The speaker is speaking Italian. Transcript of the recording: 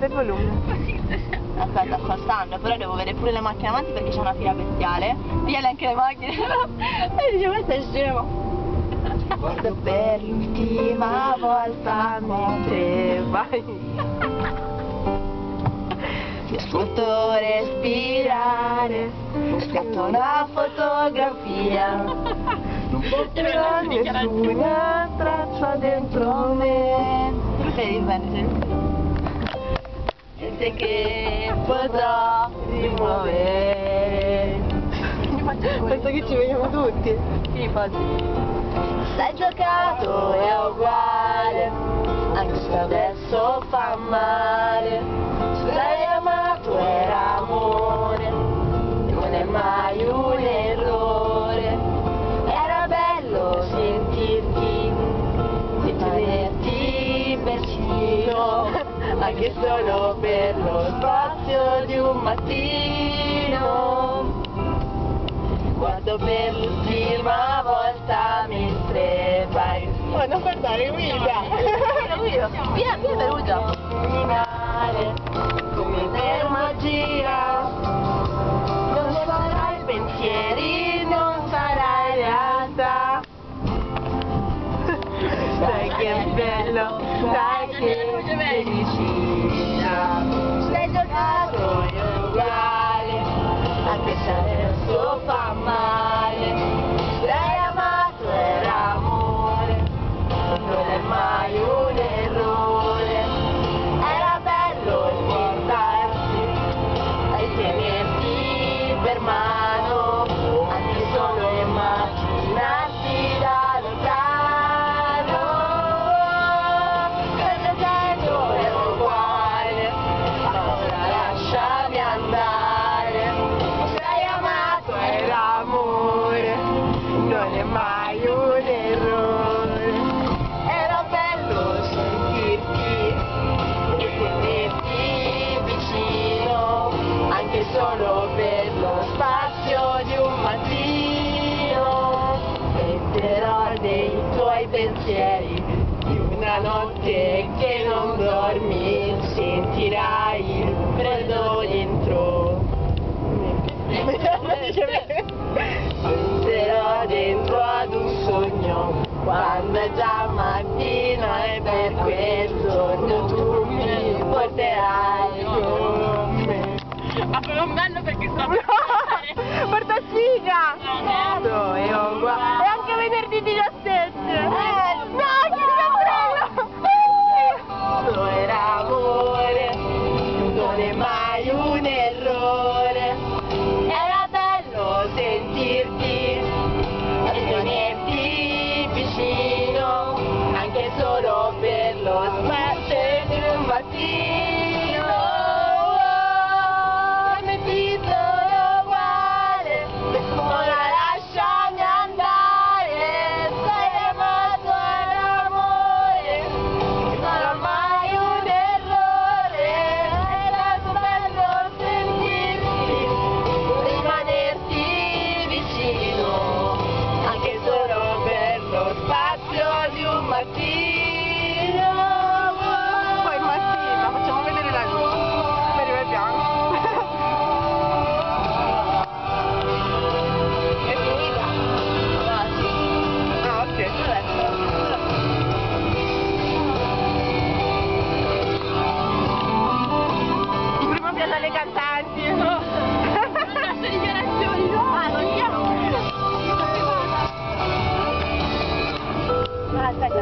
alza il volume. Aspetta, sto alzando, però devo vedere pure le macchine avanti perché c'è una fila bestiale. Via anche le macchine. E dice, questo è scemo. Guarda per l'ultima volta mentre vai. Ti ascolto respirare, scatto una fotografia. Non porterò nessuna traccia dentro me. Tu sei bene, niente che potrò rimuovere. Penso che ci vediamo tutti. Sì, infatti. Se hai giocato è uguale, anche se adesso fa male. Se hai amato era amore, non è mai un errore. Era bello sentirti e tenerti vicino, anche solo per lo spazio di un mattino. Guardo per l'ultima volta mentre vai. Oh, non guardare, guida! Via Perugia! Camminare come per magia. Non sarai pensieri, non sarai realtà. Sai che è bello, sai che felicità. Sei giocato è uguale, anche se adesso fa male. Sei amato era amore, non è mai un errore. Era bello spostarsi e tenerti per mano, anche solo immaginarti da lontano. Questo senso è uguale, ora lasciami andare. Sei amato era amore, non è mai un errore. Era bello sentirti e tenerti vicino, anche solo per lo spazio di un mattino. Metterò dei tuoi pensieri di una notte che non dormi, sentirai il freddo dentro. Entrerò dentro ad un sogno quando è già mattina e per quel sogno tu mi porterai con me. Ma però un bello perché sto Porta sfiga! No, è uguale. E anche venerdì 17! No, Tutto era amore, non è mai un errore. Era bello sentirti e tenerti vicino, anche solo per lo spazio di un mattino. Mettito uguale, ora lasciami andare. Sei amato all'amore, non sarà mai un errore. Era bello sentirti, rimanerti vicino, anche solo per lo spazio di un mattino. Poi mattina, facciamo vedere la luce. Per il piano. È finita? Ah, sì. Ah, ok. In primo piano le cantanti. Queste dichiarazioni, Ah, non c'è? Aspetta,